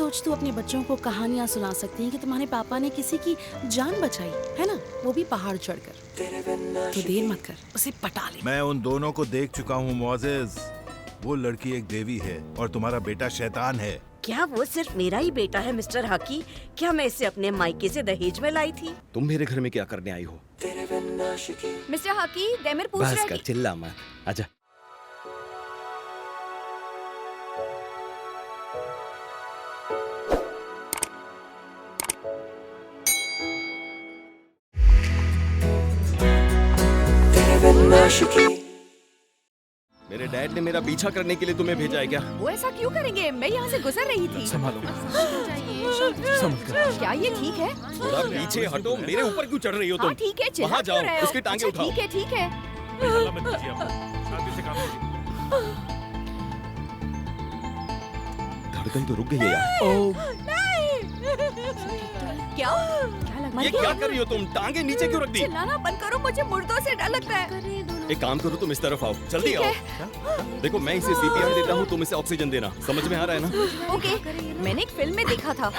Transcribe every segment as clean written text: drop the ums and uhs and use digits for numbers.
सोच तू अपने बच्चों को कहानियाँ सुना सकती है कि तुम्हारे पापा ने किसी की जान बचाई है ना, वो भी पहाड़ चढ़कर। तो देर मत कर, उसे पटा ले। मैं उन दोनों को देख चुका हूँ मोजेस। वो लड़की एक देवी है और तुम्हारा बेटा शैतान है। क्या वो सिर्फ मेरा ही बेटा है मिस्टर हकी? क्या मैं इसे अपने मायके से दहेज में लाई थी? तुम मेरे घर में क्या करने आई हो? मिस्टर हकी, डेमिर पूछ बस रहा कर, है चिल्ला मत, आजा। मेरे डैड ने मेरा पीछा करने के लिए तुम्हें भेजा है क्या? वो ऐसा क्यों करेंगे? मैं यहाँ से गुजर रही थी। संभालो। क्या ये ठीक है? थोड़ा पीछे हटो, मेरे ऊपर क्यों चढ़ रही हो तुम? हाँ ठीक है, चिल्ला वहाँ क्यों जाओ, रहे हो? उसकी टांगे अच्छा, उठाओ। ठीक है ठीक है। धड़कन तो रुक गई है यार। क्या लगा? ये क्या कर रही हो तुम? टांगे नीचे क्यों रख दी? चिल्लाना बंद करो, मुझे मुर्दों से डर लगता है। एक काम करो, तुम इस तरफ आओ, जल्दी ठीक आओ। देखो मैं इसे सीपीआर देता हूँ, तुम इसे ऑक्सीजन देना। समझ में आ रहा है ना? ओके, मैंने एक फिल्म में देखा था।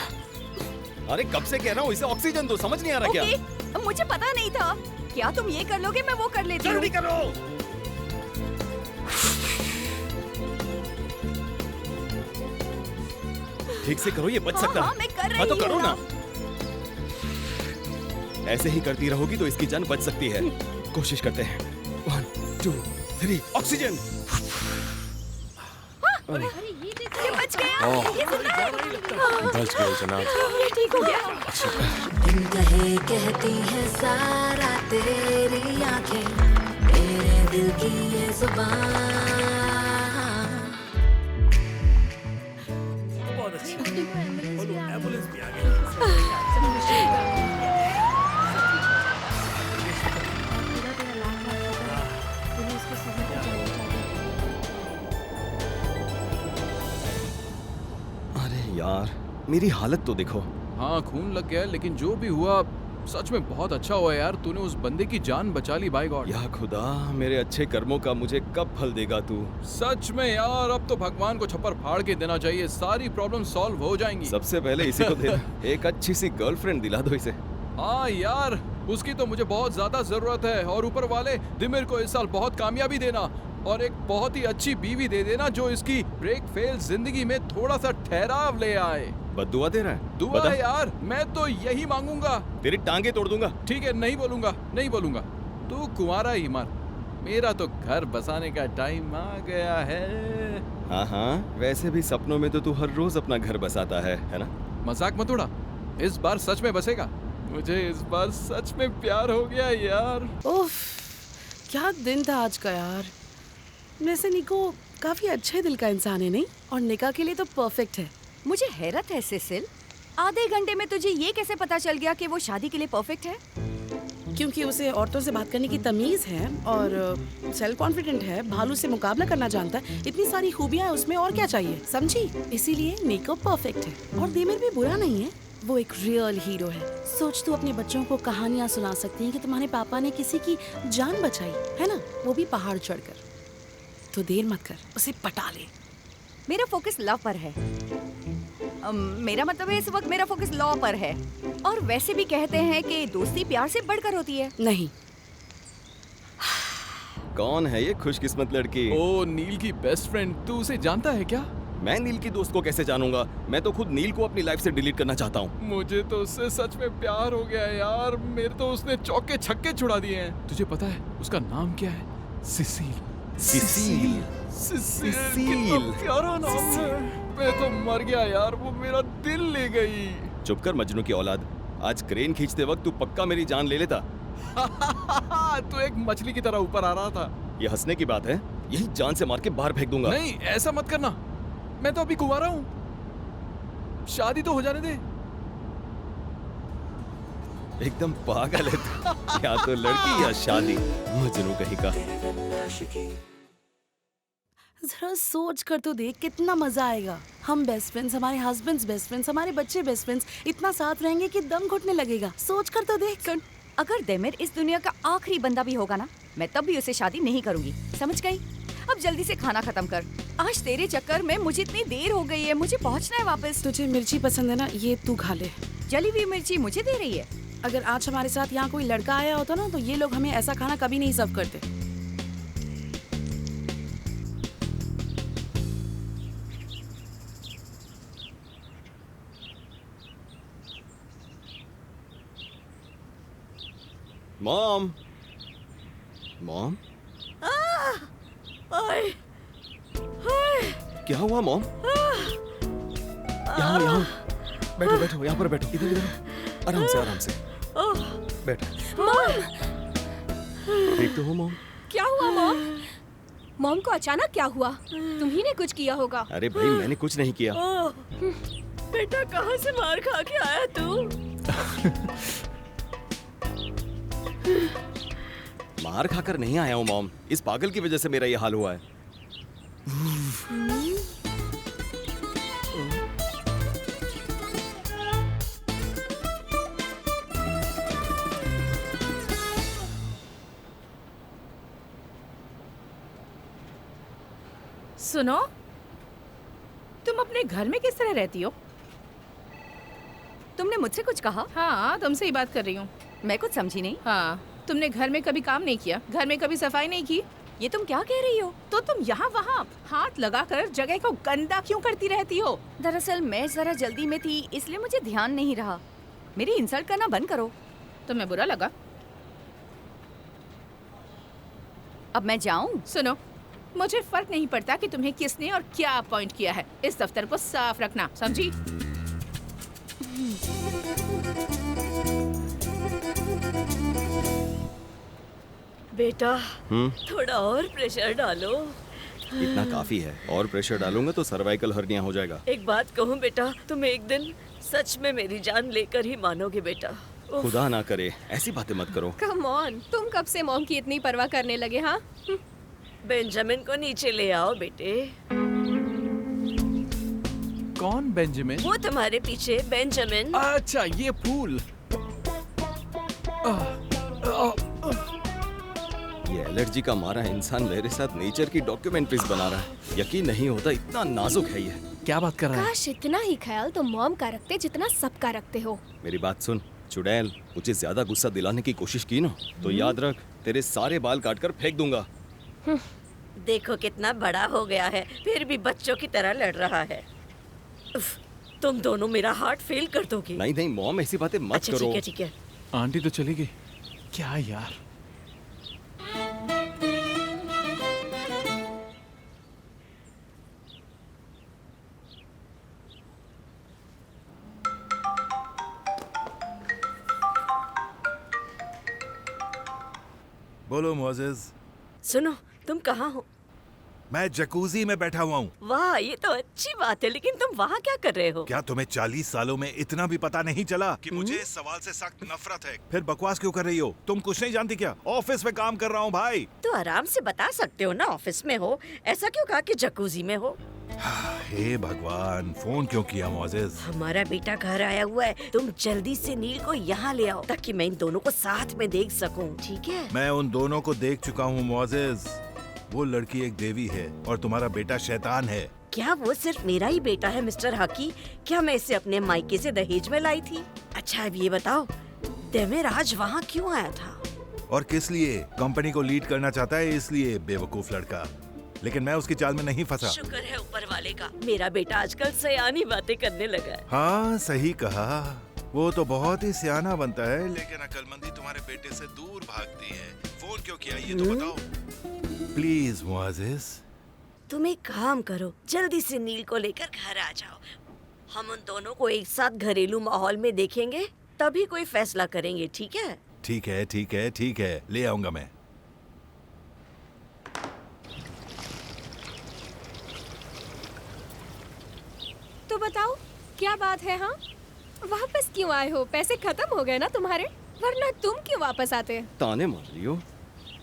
अरे कब से कह रहा हूँ इसे ऑक्सीजन दो, समझ नहीं आ रहा क्या? ओके, मुझे पता नहीं था। क्या तुम ये कर लोगे? मैं वो कर लेती हूँ। जल्दी करो। ठीक से करो, ये बच सकता है। हाँ, मैं कर रही हाँ तो करो हूँ ना। ऐसे ही करती रहोगी तो इसकी जान बच सकती है। कोशिश करते हैं। 1, 2, 3, ऑक्सीजन। ये बच गया। ये जिंदा है। बच गए जनाब। ये ठीक हो गया। बिन कहे कहती है सारा तेरी आंखें, मेरे दिल की ये जुबान। बहुत अच्छी। एम्बुलेंस भी आ गई। अरे यार, मेरी हालत तो देखो। हाँ खून लग गया, लेकिन जो भी हुआ सच में बहुत अच्छा हुआ यार। तूने उस बंदे की जान बचा ली, बाय गॉड। या खुदा, मेरे अच्छे कर्मों का मुझे कब फल देगा तू? सच में यार, अब तो भगवान को छप्पर फाड़ के देना चाहिए, सारी प्रॉब्लम सॉल्व हो जाएंगी। सबसे पहले इसी को दे। एक अच्छी सी गर्लफ्रेंड दिला दो इसे। हाँ यार, उसकी तो मुझे बहुत ज्यादा जरूरत है। और ऊपर वाले दिमिर को इस साल बहुत कामयाबी देना और एक बहुत ही अच्छी बीवी दे देना जो इसकी ब्रेक फेल जिंदगी में थोड़ा सा ठहराव ले आए। बद्दुआ दे रहा है? दुआ बता। है यार, मैं तो यही मांगूंगा। तेरी टांगे तोड़ दूंगा। ठीक है, नहीं बोलूंगा, नहीं बोलूंगा। तू कुंवारा ही मर, मेरा तो घर बसाने का टाइम आ गया है। हाँ हाँ, वैसे भी सपनों में तो तू हर रोज अपना घर बसाता है ना? मजाक मत उड़ा, इस बार सच में बसेगा। मुझे इस बार सच में प्यार हो गया यार। उफ, क्या दिन था आज का यार। वैसे निको काफी अच्छे दिल का इंसान है नहीं? और निकाह के लिए तो परफेक्ट है। मुझे हैरत है सिसिल, आधे घंटे में तुझे ये कैसे पता चल गया कि वो शादी के लिए परफेक्ट है? क्योंकि उसे औरतों से बात करने की तमीज है और सेल्फ कॉन्फिडेंट है, भालू से मुकाबला करना जानता है। इतनी सारी खूबियां हैं उसमें, और क्या चाहिए, समझी? इसीलिए निको परफेक्ट है। और देमिर भी बुरा नहीं है, वो एक रियल हीरो है। सोच तू अपने बच्चों को कहानियां सुना सकती है कि तुम्हारे पापा ने किसी की जान बचाई है ना, वो भी पहाड़ चढ़कर। तो देर मत कर, उसे पटा ले। मेरा फोकस लव पर है। मेरा मतलब है इस वक्त मेरा फोकस लॉ पर है। और वैसे भी कहते हैं कि दोस्ती प्यार से बढ़कर होती है। नहीं। कौन है ये खुशकिस्मत लड़की? ओ, नील की बेस्ट फ्रेंड। तू उसे जानता है क्या? मैं नील की दोस्त को कैसे जानूंगा? मैं तो खुद नील को अपनी लाइफ से डिलीट करना चाहता हूँ। मुझे तो उससे सच में प्यार हो गया है यार। मेरे तो उसने चौके छक्के छुड़ा दिए हैं। तुझे पता है उसका नाम क्या है? सिसिल। सिसिल। कितना प्यारा नाम है। मैं तो मर गया यार, वो मेरा दिल ले गई। चुप कर मजनू की औलाद। आज क्रेन खींचते वक्त तू पक्का मेरी जान ले लेता। तू एक मछली की तरह ऊपर आ रहा था। ये हंसने की बात है? यही जान से मार के बाहर फेंक दूंगा। नहीं, ऐसा मत करना। मैं तो अभी कुंवारा हूँ, शादी तो हो जाने दे। एकदम पागल है तू। या तो लड़की या शादी, मजनू कहीं का। जरा सोच कर तो देख, कितना मजा आएगा। हम बेस्ट फ्रेंड्स, हमारे हस्बैंड्स बेस्ट फ्रेंड्स, हमारे बच्चे बेस्ट फ्रेंड्स, इतना साथ रहेंगे कि दम घुटने लगेगा। सोच कर तो देख। अगर देमिर इस दुनिया का आखिरी बंदा भी होगा ना, मैं तब भी उसे शादी नहीं करूंगी, समझ गई? अब जल्दी से खाना खत्म कर। आज तेरे चक्कर में मुझे इतनी देर हो गई है, मुझे पहुंचना है वापस। तुझे मिर्ची पसंद है ना, ये तू खा ले। जली हुई मिर्ची मुझे दे रही है। अगर आज हमारे साथ यहाँ कोई लड़का आया होता ना, तो ये लोग हमें ऐसा खाना कभी नहीं सर्व करते। मॉम, मॉम, क्या हुआ मॉम? यहाँ यहाँ बैठो बैठो, यहाँ पर बैठो, इधर इधर, आराम से आराम से बैठो। मॉम, ठीक तो हो मॉम? क्या हुआ मॉम? मॉम को अचानक क्या हुआ? तुम्ही ने कुछ किया होगा। अरे भाई मैंने कुछ नहीं किया। बेटा कहाँ से मार खा के आया तू? मार खाकर नहीं आया हूँ मॉम, इस पागल की वजह से मेरा ये हाल हुआ है। सुनो, तुम अपने घर में किस तरह रहती हो? तुमने मुझसे कुछ कहा? हाँ, तुमसे ही बात कर रही हूँ। मैं कुछ समझी नहीं। हाँ, तुमने घर में कभी काम नहीं किया, घर में कभी सफाई नहीं की, ये तुम क्या कह रही हो? तो तुम यहाँ वहाँ हाथ लगाकर जगह को गंदा क्यों करती रहती हो? दरअसल मैं जरा जल्दी में थी, इसलिए मुझे ध्यान नहीं रहा। मेरी इंसल्ट करना बंद करो। तुम्हें बुरा लगा? अब मैं जाऊं? सुनो, मुझे फर्क नहीं पड़ता कि तुम्हें किसने और क्या अपॉइंट किया है। इस दफ्तर को साफ रखना, समझी? बेटा थोड़ा और प्रेशर डालो। इतना काफी है, और प्रेशर डालूंगा तो सर्वाइकल हर्निया हो जाएगा। एक बात कहूँ बेटा, तुम एक दिन सच में मेरी जान लेकर ही मानोगे बेटा। खुदा ना करे, ऐसी बातें मत करो। कम ऑन, तुम कब से मॉम की इतनी परवाह करने लगे? हाँ, बेंजामिन को नीचे ले आओ बेटे। कौन बेंजामिन? वो तुम्हारे पीछे बेंजामिन। अच्छा, ये फूल। ये एलर्जी का मारा इंसान मेरे साथ नेचर की डॉक्यूमेंट्रीज बना रहा है। यकीन नहीं होता, इतना नाजुक है ये। क्या बात कर रहा है? काश इतना ही ख्याल तुम मॉम का रखते जितना सबका रखते हो। मेरी बात सुन चुड़ैल, मुझे ज्यादा गुस्सा दिलाने की कोशिश की ना तो याद रख, तेरे सारे बाल काटकर फेंक दूंगा। देखो कितना बड़ा हो गया है, फिर भी बच्चों की तरह लड़ रहा है। उफ, तुम दोनों मेरा हार्ट फेल कर दोगे। नहीं नहीं मॉम, ऐसी बातें मत अच्छा करो। ठीक है ठीक है। आंटी तो चली गई। क्या यार? बोलो मोजेस। सुनो, तुम कहाँ हो? मैं जकूजी में बैठा हुआ हूँ। वाह, ये तो अच्छी बात है, लेकिन तुम वहाँ क्या कर रहे हो? क्या तुम्हें 40 सालों में इतना भी पता नहीं चला कि मुझे इस सवाल से सख्त नफरत है? फिर बकवास क्यों कर रही हो? तुम कुछ नहीं जानती क्या? ऑफिस में काम कर रहा हूँ भाई। तो आराम से बता सकते हो ना, ऑफिस में हो। ऐसा क्यों कहा कि जकूजी में हो? हे भगवान, फोन क्यों किया मोजेस? हमारा बेटा घर आया हुआ है, तुम जल्दी से नील को यहाँ ले आओ ताकि मैं इन दोनों को साथ में देख सकूं, ठीक है? मैं उन दोनों को देख चुका हूँ मोजेस। वो लड़की एक देवी है और तुम्हारा बेटा शैतान है। क्या वो सिर्फ मेरा ही बेटा है मिस्टर हकी? क्या मैं इसे अपने मायके से दहेज में लाई थी? अच्छा अब ये बताओ, देवराज वहाँ क्यों आया था? और किस लिए? कंपनी को लीड करना चाहता है इसलिए, बेवकूफ लड़का। लेकिन मैं उसकी चाल में नहीं फंसा। शुक्र है ऊपर वाले का, मेरा बेटा आजकल सयानी बातें करने लगा है। हाँ सही कहा, वो तो बहुत ही सियाना बनता है, लेकिन अक्लमंदी तुम्हारे बेटे से दूर भागती है। फोन क्यों किया ये तो बताओ प्लीज मुआजिज। तुम एक काम करो, जल्दी से नील को लेकर घर आ जाओ। हम उन दोनों को एक साथ घरेलू माहौल में देखेंगे, तभी कोई फैसला करेंगे, ठीक है? ठीक है ठीक है ठीक है, ले आऊंगा मैं। तो बताओ क्या बात है? हाँ, वापस क्यों आए हो? पैसे खत्म हो गए ना तुम्हारे, वरना तुम क्यों वापस आते? ताने मार रही हो,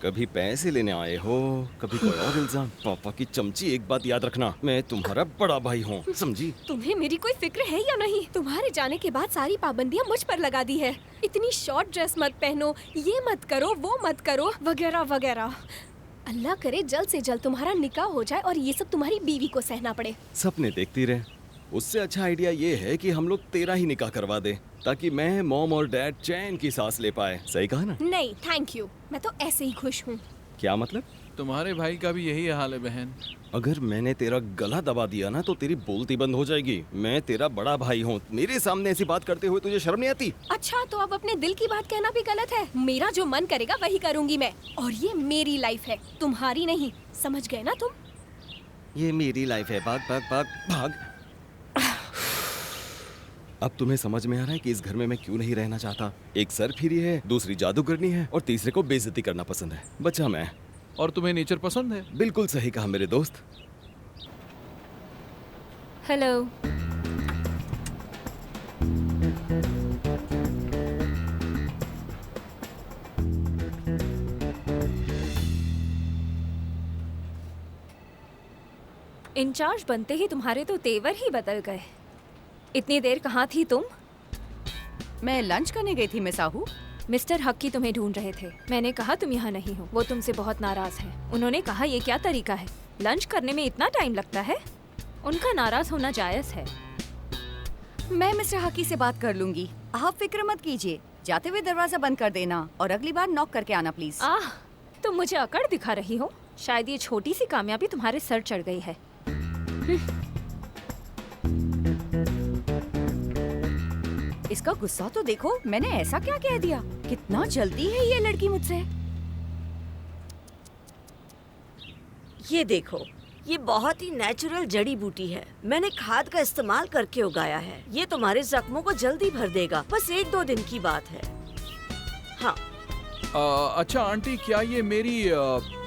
कभी पैसे लेने आए हो, कभी कोई और इल्जाम। पापा की चमची, एक बात याद रखना, मैं तुम्हारा बड़ा भाई हूँ, समझी? तुम्हें मेरी कोई फिक्र है या नहीं? तुम्हारे जाने के बाद सारी पाबंदियां मुझ पर लगा दी है। इतनी शॉर्ट ड्रेस मत पहनो, ये मत करो, वो मत करो, वगैरह वगैरह। अल्लाह करे जल्द से जल्द तुम्हारा निकाह हो जाए और ये सब तुम्हारी बीवी को सहना पड़े। सपने देखती रहे। उससे अच्छा आइडिया ये है कि हम लोग तेरा ही निकाह करवा दे, ताकि मैं, मॉम और डैड चैन की सांस ले पाए। सही कहा ना? नहीं थैंक यू, मैं तो ऐसे ही खुश हूँ। क्या मतलब? तुम्हारे भाई का भी यही हाल है बहन। अगर मैंने तेरा गला दबा दिया ना तो तेरी बोलती बंद हो जाएगी। मैं तेरा बड़ा भाई हूँ, मेरे सामने ऐसी बात करते हुए तुझे शर्म नहीं आती? अच्छा तो अब अपने दिल की बात कहना भी गलत है। मेरा जो मन करेगा वही करूंगी मैं, और ये मेरी लाइफ है, तुम्हारी नहीं। समझ गए ना तुम? ये मेरी लाइफ है। भाग भाग भाग भाग। अब तुम्हें समझ में आ रहा है कि इस घर में मैं क्यों नहीं रहना चाहता। एक सरफिरी है, दूसरी जादूगरनी है और तीसरे को बेइज्जती करना पसंद है। बचा मैं। और तुम्हें नेचर पसंद है? बिल्कुल सही कहा मेरे दोस्त। हेलो। इंचार्ज बनते ही तुम्हारे तो तेवर ही बदल गए। इतनी देर कहाँ थी तुम? मैं लंच करने गई थी मिस आहू। मिस्टर हक्की तुम्हें ढूंढ रहे थे। मैंने कहा तुम यहाँ नहीं हो। वो तुमसे बहुत नाराज हैं। उन्होंने कहा ये क्या तरीका है, लंच करने में इतना टाइम लगता है। उनका नाराज होना जायज है। मैं मिस्टर हकी से बात कर लूंगी, आप फिक्र मत कीजिए। जाते हुए दरवाजा बंद कर देना और अगली बार नॉक करके आना प्लीज। तुम मुझे अकड़ दिखा रही हो। शायद ये छोटी सी कामयाबी तुम्हारे सर चढ़ गई है। इसका गुस्सा तो देखो, मैंने ऐसा क्या कह दिया? कितना जल्दी है ये लड़की मुझसे। ये देखो, ये बहुत ही नेचुरल जड़ी बूटी है। मैंने खाद का इस्तेमाल करके उगाया है। ये तुम्हारे जख्मों को जल्दी भर देगा। बस 1-2 दिन की बात है। हाँ। अच्छा आंटी, क्या ये मेरी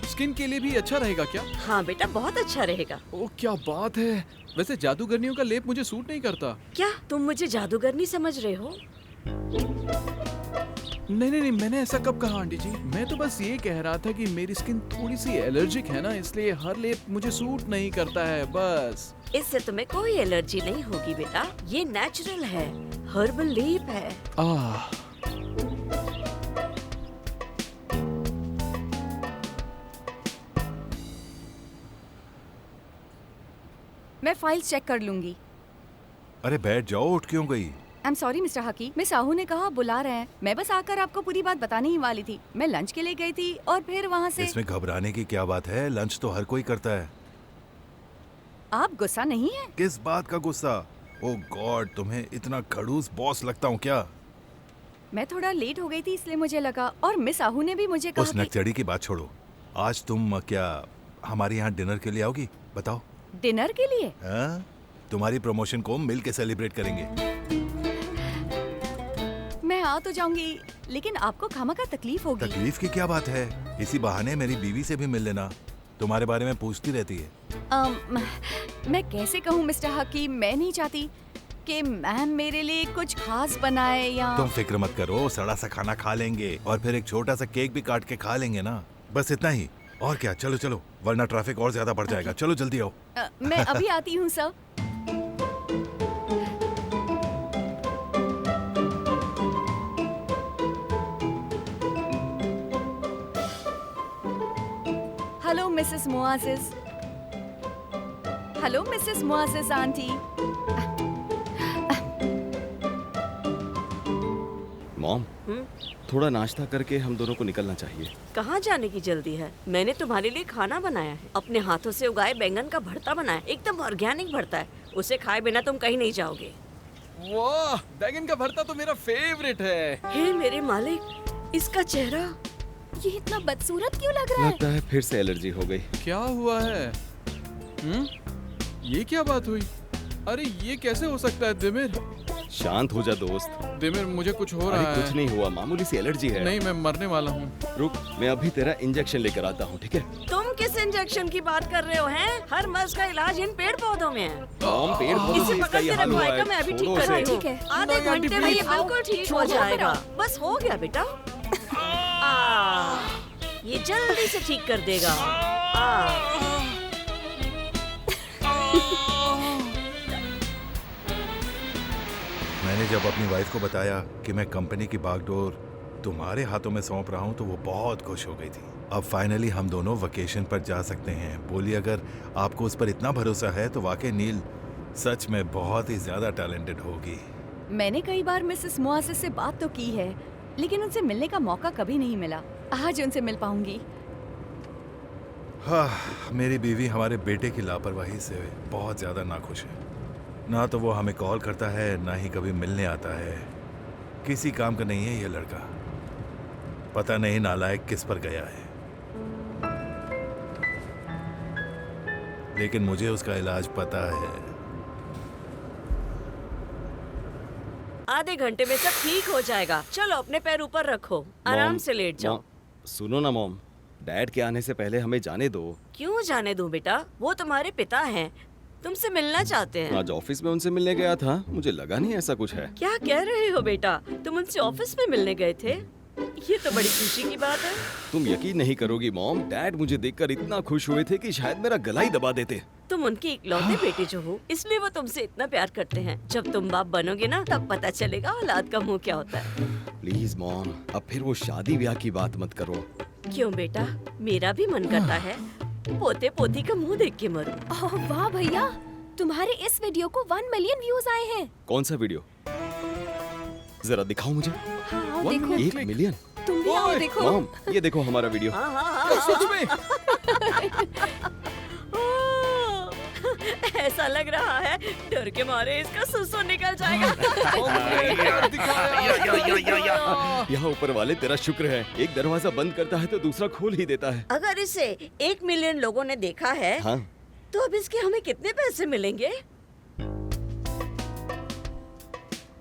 स्किन के लिए भी अच्छा रहेगा क्या? हाँ बेटा, बहुत अच्छा रहेगा। ओ क्या बात है। वैसे जादूगरनियों का लेप मुझे सूट नहीं करता। क्या तुम मुझे जादूगरनी समझ रहे हो? नहीं, मैंने ऐसा कब कहा आंटी जी। मैं तो बस ये कह रहा था कि मेरी स्किन थोड़ी सी एलर्जिक है ना, इसलिए हर लेप मुझे सूट नहीं करता है बस। इससे तुम्हें कोई एलर्जी नहीं होगी बेटा। ये नेचुरल है, हर्बल लेप है। मैं फाइल्स चेक कर लूंगी। अरे बैठ जाओ, उठ क्यों गई? I am sorry mister Haqqi, miss Ahu ने कहा बुला रहे हैं। मैं बस आकर आपको पूरी बात बताने ही वाली थी। मैं लंच के लिए गई थी और फिर वहाँ से। इसमें घबराने की क्या बात है? लंच तो हर कोई करता है। आप गुस्सा नहीं है? किस बात का गुस्सा? ओह गॉड, तुम्हें इतना खड़ूस बॉस लगता हूँ क्या? मैं थोड़ा लेट हो गई थी इसलिए मुझे लगा, और मिस आहू ने भी मुझे कहा उस नकचड़ी की बात छोड़ो। आज तुम क्या हमारे यहाँ डिनर के लिए आओगी? बताओ। डिनर के लिए? हाँ? तुम्हारी प्रमोशन को मिल के सेलिब्रेट करेंगे। मैं आ तो जाऊंगी, लेकिन आपको खामखा तकलीफ होगी। तकलीफ की क्या बात है? इसी बहाने मेरी बीवी से भी मिल लेना। तुम्हारे बारे में पूछती रहती है। मैं कैसे कहूँ मिस्टर हकी, मैं नहीं चाहती कि मैम मेरे लिए कुछ खास बनाए या। तुम फिक्र मत करो, सड़ा सा खाना खा लेंगे और फिर एक छोटा सा केक भी काट के खा लेंगे ना। बस इतना ही। और क्या, चलो चलो, वरना ट्रैफिक और ज्यादा बढ़ जाएगा। चलो जल्दी आओ। मैं अभी आती हूँ sir. Hello missus Muazziz. Hello missus Muazziz aunty. Mom, थोड़ा नाश्ता करके हम दोनों को निकलना चाहिए। कहाँ जाने की जल्दी है? मैंने तुम्हारे लिए खाना बनाया है। अपने हाथों से उगाए बैंगन का भरता बनाया, एकदम ऑर्गेनिक भरता है। उसे खाए बिना तुम कहीं नहीं जाओगे। वाह, बैगन का भरता तो मेरा फेवरेट है। हे मेरे मालिक, इसका चेहरा ये इतना बदसूरत क्यों लग रहा है? लगता है फिर से एलर्जी हो गई। क्या हुआ है? ये क्या बात हुई? अरे ये कैसे हो सकता है दिमिर? शांत हो जा दोस्त। दिमिर, मुझे कुछ हो रहा है। कुछ नहीं हुआ, मामूली सी एलर्जी है। नहीं, मैं मरने वाला हूँ। रुक, मैं अभी तेरा इंजेक्शन लेकर आता हूँ, ठीक है? तुम किस इंजेक्शन की बात कर रहे हो हैं? हर मर्ज का इलाज इन पेड़ पौधों में है। मॉम, पेड़ पौधों इसे से इसका पकड़ ये के हाल रखो हुआ आएगा, है। मैं अभी ठीक छोड़ो कर उसे। रही हूँ। ठीक है। आधे नहीं, आंटी, घंटे में ये please। बिल्कुल ठीक हो जाएगा। बस हो गया बेटा। ये जल्दी से ठीक कर देगा। मैंने जब अपनी वाइफ को बताया कि मैं कंपनी की बागडोर तुम्हारे हाथों में सौंप रहा हूँ तो वो बहुत खुश हो गई थी। अब फाइनली हम दोनों वेकेशन पर जा सकते हैं। बोलिए, अगर आपको उस पर इतना भरोसा है तो वाकई नील सच में बहुत ही ज्यादा टैलेंटेड होगी। मैंने कई बार मिसेस मुआसिस से बात तो की है, लेकिन उनसे मिलने का मौका कभी नहीं मिला। आज उनसे मिल पाऊंगी। हाँ, मेरी बीवी हमारे बेटे की लापरवाही से बहुत ज़्यादा नाखुश है। ना तो वो हमें कॉल करता है, ना ही कभी मिलने आता है। किसी काम का नहीं है ये लड़का। पता नहीं नालायक किस पर गया है। लेकिन मुझे उसका इलाज पता है। आधे घंटे में सब ठीक हो जाएगा। चलो अपने पैर ऊपर रखो, आराम मॉम, से लेट जाओ। सुनो ना मॉम, डैड के आने से पहले हमें जाने दो। क्यों जाने दूं बेटा? वो तुम्हारे पिता हैं, तुमसे मिलना चाहते हैं। आज ऑफिस में उनसे मिलने गया था, मुझे लगा नहीं ऐसा कुछ है। क्या कह रहे हो बेटा? तुम उनसे ऑफिस में मिलने गए थे? ये तो बड़ी खुशी की बात है। तुम यकीन नहीं करोगी मॉम, डैड मुझे देखकर इतना खुश हुए थे कि शायद मेरा गला ही दबा देते। तुम उनकी इकलौते बेटे जो हो, इसलिए वो तुमसे इतना प्यार करते हैं। जब तुम बाप बनोगे ना, तब पता चलेगा औलाद का मुंह क्या होता है। प्लीज मॉम, अब फिर वो शादी ब्याह की बात मत करो। क्यों बेटा, मेरा भी मन करता है पोते पोती का मुंह देख के मरूं। ओह वाह भैया, तुम्हारे इस वीडियो को 1 मिलियन व्यूज आए हैं। कौन सा वीडियो? जरा दिखाओ मुझे। हाँ आओ देखो, 1 मिलियन? तुम भी आओ देखो। मॉम, ये देखो हमारा वीडियो। हाँ हाँ हाँ, सच में? ऐसा लग रहा है डर के मारे इसका सुसु निकल जाएगा। यहाँ ऊपर वाले तेरा शुक्र है, एक दरवाजा बंद करता है तो दूसरा खोल ही देता है। अगर इसे 1 मिलियन लोगों ने देखा है, हाँ, तो अब इसके हमें कितने पैसे मिलेंगे?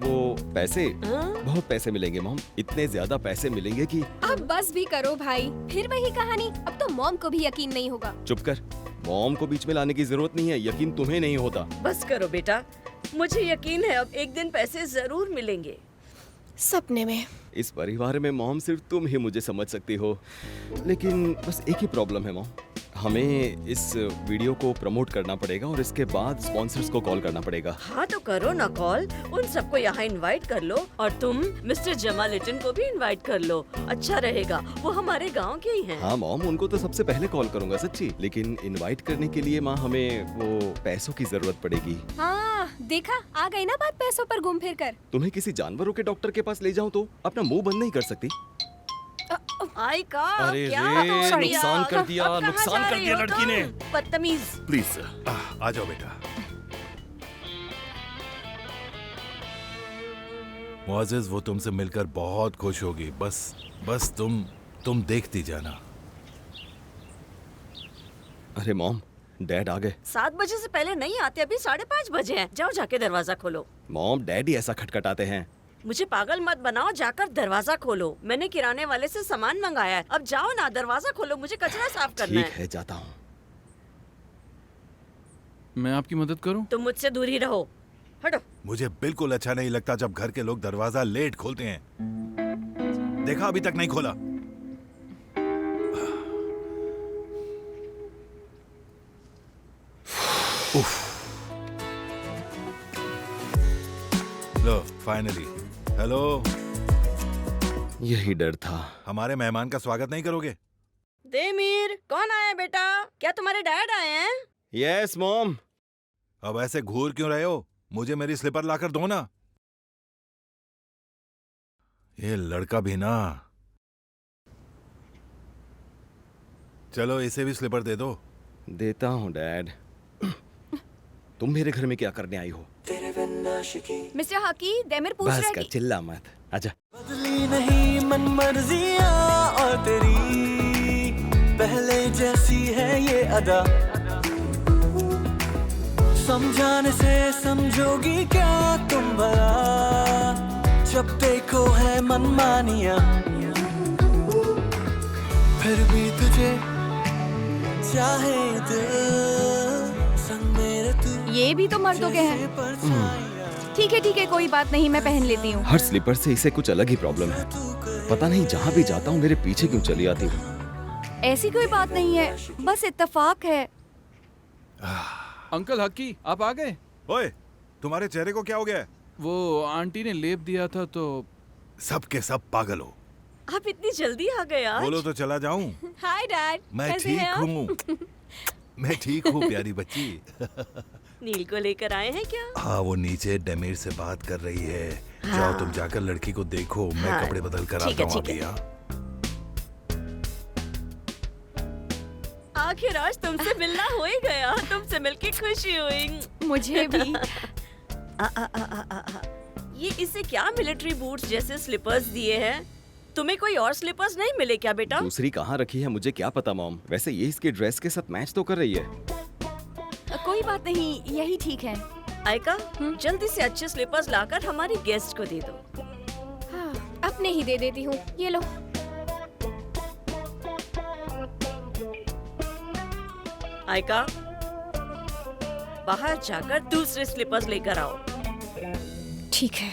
वो पैसे हाँ? बहुत पैसे मिलेंगे मॉम, इतने ज्यादा पैसे मिलेंगे कि। अब बस भी करो भाई, फिर वही कहानी। अब तो मॉम को भी यकीन नहीं होगा। चुप कर, मॉम को बीच में लाने की जरूरत नहीं है, यकीन तुम्हें नहीं होता। बस करो बेटा, मुझे यकीन है अब एक दिन पैसे जरूर मिलेंगे। सपने में। इस परिवार में मॉम सिर्फ तुम ही मुझे समझ सकती हो। लेकिन बस एक ही प्रॉब्लम है मॉम, हमें इस वीडियो को प्रमोट करना पड़ेगा और इसके बाद स्पॉन्सर्स को कॉल करना पड़ेगा। हाँ तो करो ना कॉल, उन सबको यहाँ इनवाइट कर लो और तुम मिस्टर जमालिटन को भी इनवाइट कर लो। अच्छा रहेगा, वो हमारे गांव के ही हैं। हाँ मॉम, उनको तो सबसे पहले कॉल करूंगा सच्ची, लेकिन इनवाइट करने के लिए माँ हमें वो पैसों की जरूरत पड़ेगी। हाँ देखा, आ गई ना बात पैसों पर घूम फिर कर। तुम्हें किसी जानवरों के डॉक्टर के पास ले जाऊं तो अपना मुंह बंद नहीं कर सकती। आई का अरे क्या रे, तोड़ नुकसान कर दिया, अब कहाँ नुकसान जा कर रही दिया हो लड़की तुम? ने। बदतमीज। प्लीज सर, आ जाओ बेटा। मुआजिज, वो तुमसे मिलकर बहुत खुश होगी। बस तुम देखती जाना। अरे मॉम, डैड आ गए। 7 बजे से पहले नहीं आते, अभी 5:30 बजे हैं। जाओ जाके दरवाजा खोलो। मॉम, डैडी ऐसा खटखटाते हैं। मुझे पागल मत बनाओ, जाकर दरवाजा खोलो। मैंने किराने वाले से सामान मंगाया है, अब जाओ ना, दरवाजा खोलो, मुझे कचरा साफ करना ठीक है, जाता हूँ। मैं आपकी मदद करूं? तुम मुझसे दूर ही रहो, हटो। मुझे बिल्कुल अच्छा नहीं लगता जब घर के लोग दरवाजा लेट खोलते हैं। देखा, अभी तक नहीं खोला। उफ। लो फाइनली। हेलो। यही डर था। हमारे मेहमान का स्वागत नहीं करोगे? देमीर, कौन आया बेटा? क्या तुम्हारे डैड आए हैं? Yes mom. अब ऐसे घूर क्यों रहे हो? मुझे मेरी स्लीपर लाकर दो ना। ये लड़का भी ना। चलो इसे भी स्लीपर दे दो। देता हूँ डैड। तुम मेरे घर में क्या करने आई हो? मिस्टर हाकी, देमिर पूछ रहा बस है कर, कि चिल्ला मत, आजा। बदली नहीं मन मर्जियाँ और तेरी पहले जैसी है ये अदा। समझाने से समझोगी क्या तुम भला, जब देखो है मनमानियाँ। फिर भी तुझे चाहे दिल, संग मेरे तू। ये भी तो मर्दों के हैं। ठीक है, कोई बात नहीं, मैं पहन लेती हूँ। हर स्लीपर से इसे कुछ अलग ही प्रॉब्लम है। पता नहीं जहाँ भी जाता हूँ मेरे पीछे क्यों चली आती है। ऐसी कोई बात नहीं है, बस इत्तेफाक है। अंकल हक्की, आप आ गए? ओए, तुम्हारे चेहरे को क्या हो गया है? वो आंटी ने लेप दिया था तो। सब के सब पागल हो। आप इतनी जल्दी आ गए आज? बोलो तो चला जाऊं। हाय डैड, मैं कैसे ठीक हैं आप? हूँ। मैं ठीक हूँ प्यारी बच्ची। नील को लेकर आए हैं क्या? हाँ, वो नीचे डेमीर से बात कर रही है। हाँ। जाओ तुम जाकर लड़की को देखो, मैं हाँ, कपड़े बदल कर ठीक आता है, हूँ ठीक अभी। है। हाँ। आखिर आज तुमसे मिलना हो ही गया। तुमसे मिलके खुशी हुई। मुझे भी। ये इसे क्या मिलिट्री बूट्स जैसे स्लीपर्स दिए हैं? तुम्हें कोई और स्लीपर्स नहीं मिले क्या बेटा? दूसरी कहाँ रखी है मुझे क्या पता मॉम। वैसे ये इसके ड्रेस के साथ मैच तो कर रही है। कोई बात नहीं, यही ठीक है। आयका, जल्दी से अच्छे स्लीपर्स लाकर हमारी गेस्ट को दे दो। हाँ, अपने ही दे देती हूँ, ये लो। आयका, बाहर जाकर दूसरे स्लीपर्स लेकर आओ। ठीक है।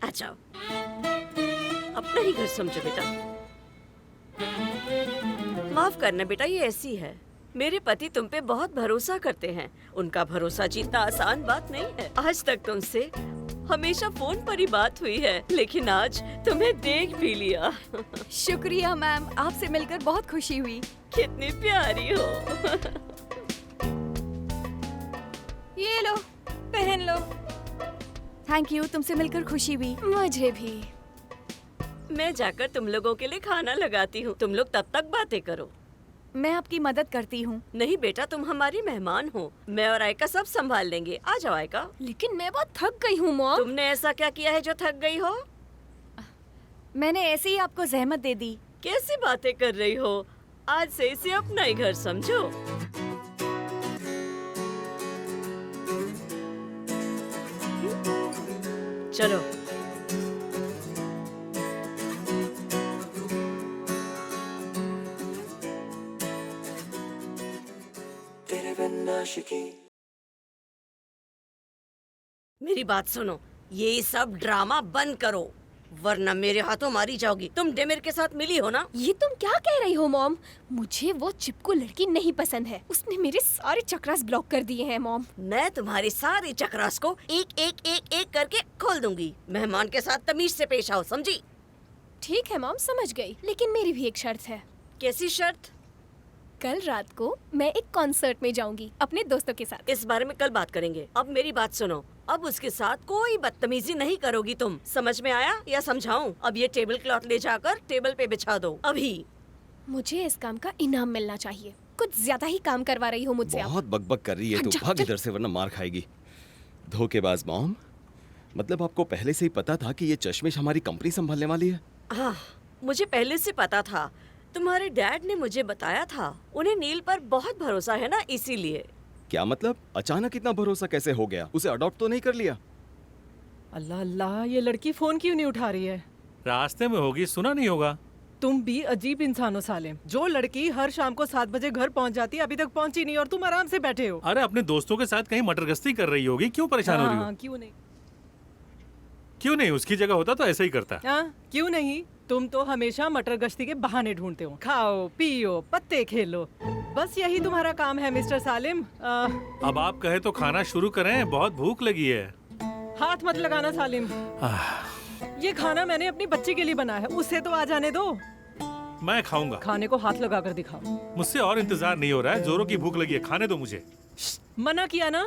आ जाओ, अपना ही घर समझो बेटा। माफ करना बेटा, ये ऐसी है। मेरे पति तुम पे बहुत भरोसा करते हैं। उनका भरोसा जीतना आसान बात नहीं है। आज तक तुमसे हमेशा फोन पर ही बात हुई है, लेकिन आज तुम्हें देख भी लिया। शुक्रिया मैम, आपसे मिलकर बहुत खुशी हुई। कितनी प्यारी हो। ये लो, पहन लो। थैंक यू, तुमसे मिलकर खुशी हुई। मुझे भी। मैं जाकर तुम लोगों के लिए खाना लगाती हूँ। तुम लोग तब तक बातें करो। मैं आपकी मदद करती हूँ। नहीं बेटा, तुम हमारी मेहमान हो। मैं और आयका सब संभाल लेंगे। आ जाओ आयका। लेकिन मैं बहुत थक गई हूँ मॉम। तुमने ऐसा क्या किया है जो थक गई हो? मैंने ऐसे ही आपको जहमत दे दी। कैसी बातें कर रही हो? आज से इसे अपना ही घर समझो। चलो। तेरे बिन आशिकी। मेरी बात सुनो, ये सब ड्रामा बंद करो, वरना मेरे हाथों मारी जाओगी। तुम डेमिर के साथ मिली हो ना? ये तुम क्या कह रही हो मॉम? मुझे वो चिपकू लड़की नहीं पसंद है। उसने मेरे सारे चक्रास ब्लॉक कर दिए हैं मॉम। मैं तुम्हारे सारे चक्रास को एक एक एक एक करके खोल दूंगी। मेहमान के साथ तमीज से पेश आओ, समझी? ठीक है मॉम, समझ गई। लेकिन मेरी भी एक शर्त है। कैसी शर्त? कल रात को मैं एक कॉन्सर्ट में जाऊंगी अपने दोस्तों के साथ। इस बारे में कल बात करेंगे। अब मेरी बात सुनो, अब उसके साथ कोई बदतमीजी नहीं करोगी तुम। समझ में आया या समझाऊं? अब ये टेबल क्लॉथ ले जाकर टेबल पे बिछा दो अभी। मुझे इस काम का इनाम मिलना चाहिए। कुछ ज्यादा ही काम करवा रही हो मुझसे आप। बहुत बकबक कर रही है तू। जा, भाग चल। इधर से वरना मार खाएगी। धोखेबाज मॉम। मतलब आपको पहले से ही पता था कि ये चश्मिश हमारी कंपनी संभालने वाली है? हाँ, मुझे पहले से पता था। तुम्हारे डैड ने मुझे बताया था। उन्हें नील पर बहुत भरोसा है ना, इसीलिए। क्या मतलब? अचानक इतना भरोसा कैसे हो गया? उसे अडॉप्ट तो नहीं कर लिया? अल्लाह अल्लाह, ये लड़की फोन क्यों नहीं उठा रही है? रास्ते में होगी, सुना नहीं होगा। तुम भी अजीब इंसान हो सालिम। जो लड़की हर शाम को 7 बजे घर पहुंच जाती है, अभी तक पहुंची नहीं और तुम आराम से बैठे हो। अरे अपने दोस्तों के साथ कहीं मटर गश्ती कर रही होगी, क्यों परेशान हो रही हो? हाँ, क्यों नहीं? क्यों नहीं? उसकी जगह होता तो ऐसा ही करता। हाँ, क्यों नहीं? तुम तो हमेशा मटर गश्ती के बहाने ढूंढते हो। खाओ पियो पत्ते खेलो, बस यही तुम्हारा काम है मिस्टर सालिम। अब आप कहे तो खाना शुरू करें, बहुत भूख लगी है। हाथ मत लगाना सालिम। ये खाना मैंने अपनी बच्ची के लिए बनाया है, उसे तो आ जाने दो। मैं खाऊंगा। खाने को हाथ लगा कर दिखाओ। मुझसे और इंतजार नहीं हो रहा है, जोरों की भूख लगी है, खाने दो मुझे। मना किया ना।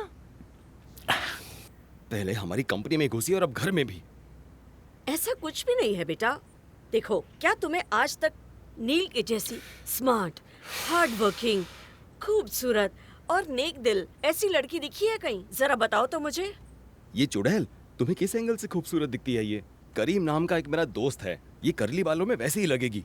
पहले हमारी कंपनी में घुसी और अब घर में भी। ऐसा कुछ भी नहीं है बेटा। देखो, क्या तुम्हें आज तक नील के जैसी स्मार्ट, हार्ड वर्किंग, खूबसूरत और नेक दिल ऐसी लड़की दिखी है कहीं? जरा बताओ तो मुझे। ये चुड़ैल तुम्हें किस एंगल से खूबसूरत दिखती है? ये करीम नाम का एक मेरा दोस्त है, ये करली बालों में वैसे ही लगेगी।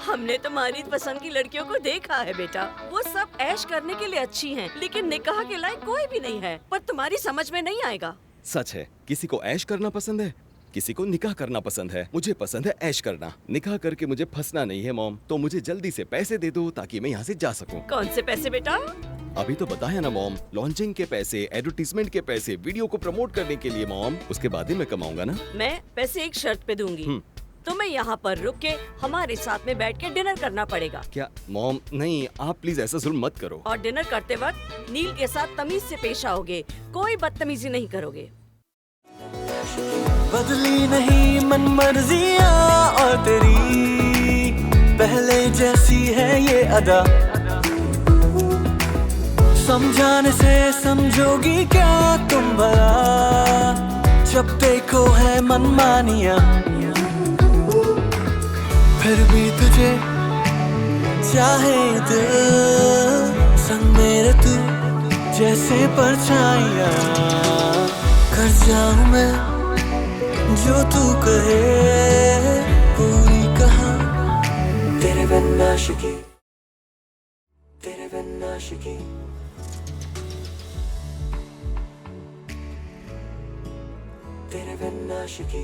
हमने तुम्हारी पसंद की लड़कियों को देखा है बेटा। वो सब ऐश करने के लिए अच्छी हैं, लेकिन निकाह के लायक कोई भी नहीं है। पर तुम्हारी समझ में नहीं आएगा। सच है, किसी को ऐश करना पसंद है, किसी को निकाह करना पसंद है। मुझे पसंद है ऐश करना। निकाह करके मुझे फंसना नहीं है मॉम, तो मुझे जल्दी से पैसे दे दो ताकि मैं यहाँ से जा सकूँ। कौन से पैसे बेटा? अभी तो बताया ना मॉम, लॉन्चिंग के पैसे, एडवर्टीजमेंट के पैसे, वीडियो को प्रमोट करने के लिए मॉम। उसके बाद ही मैं कमाऊंगा ना। मैं पैसे एक शर्त पे दूंगी। तुम्हें यहाँ पर रुक के हमारे साथ में बैठ के डिनर करना पड़ेगा। क्या मॉम? नहीं, आप प्लीज ऐसा जुल्म मत करो। और डिनर करते वक्त नील के साथ तमीज से पेश आओगे, कोई बदतमीजी नहीं करोगे। बदली नहीं मन मर्जियाँ और तेरी पहले जैसी है ये अदा। समझाने से समझोगी क्या तुम भला, जब देखो है मनमानियाँ। फिर भी तुझे चाहे दिल, संग मेरे तू जैसे परछाइयाँ। कर जाऊं मैं जो तू कहे, पूरी कहा तेरे बिन आशिकी, तेरे बिन आशिकी, तेरे बिन आशिकी।